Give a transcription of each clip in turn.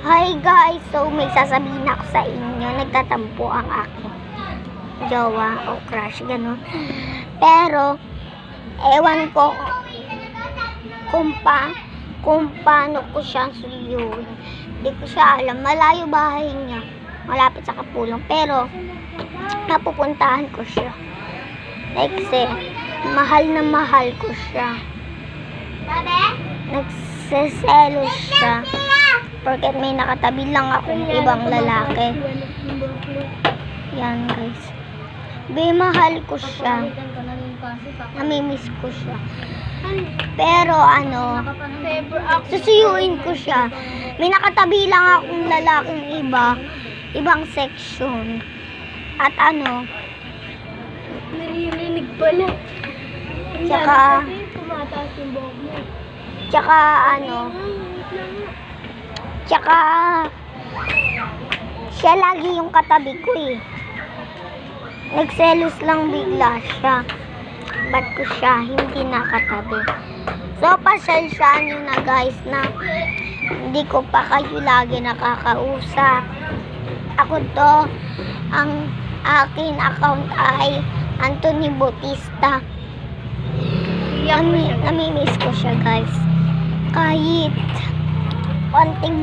Hi guys, so may sasabihin ako sa inyo. Nagtatampo ang aking jowa o crush, ganun. Pero, ewan ko kung paano ko siya suyuin. Hindi ko siya alam. Malayo bahay niya. Malapit sa Kapulong. Pero, napupuntahan ko siya. Like, mahal na mahal ko siya. Nagseselos siya. Porque may nakatabi lang akong ibang lalaki. Yan guys. Mahal ko siya. Namimiss ko siya. Pero susuyuin ko siya. May nakatabi lang akong lalaking ibang section. At naririnig pala. Tumataas yung buhok mo. Tsaka siya lagi yung katabi ko eh. Nagselos lang bigla siya. Ba't ko siya hindi nakatabi? So, pasensyaan nyo na guys na hindi ko pa kayo lagi nakakausap. Ako to, ang akin account ay Anthony Bautista. Namimiss ko siya guys. Kahit konting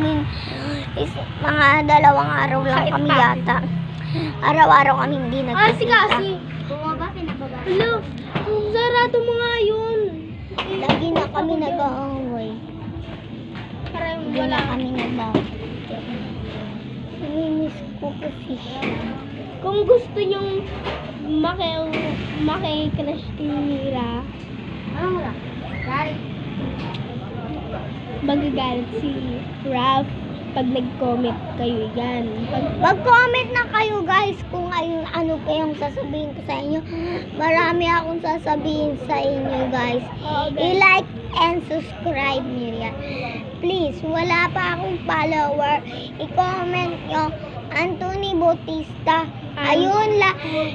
mga 2 araw lang kami yata. Araw-araw kami hindi nagkikita. Bumaba, pinababa. Hello, sarado mo nga yun. Lagi na kami nag-aaway. Hindi na kami nag-aaway. Namimiss ko kasi siya. Kung gusto nyong maki-crush kay Mira, magagalit si Ralph pag nag-comment kayo yan. Mag-comment na kayo guys kung ano pa yung sasabihin ko sa inyo. Marami akong sasabihin sa inyo guys. I-like and subscribe niyo yan. Please, wala pa akong follower. I-comment nyo Anthony Bautista. Ayun,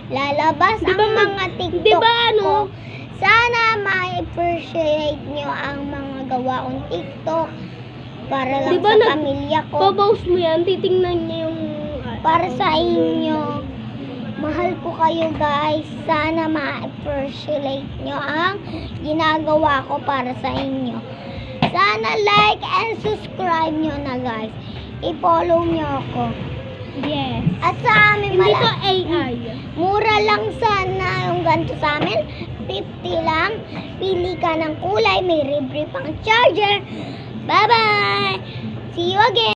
lalabas ang mga TikTok ko. Sana ma-appreciate nyo ang mga gawa kong TikTok para lang sa pamilya ko. Papost mo yan, titingnan niya yung para sa inyo. Mahal ko kayo guys. Sana ma-appreciate nyo ang ginagawa ko para sa inyo. Sana like and subscribe nyo na guys. I-follow nyo ako. Yes. At sa amin Hindi to AI. mura lang sana yung ganito sa amin. 50 lang. Pili ka ng kulay. May libre pang charger. Bye-bye! See you again!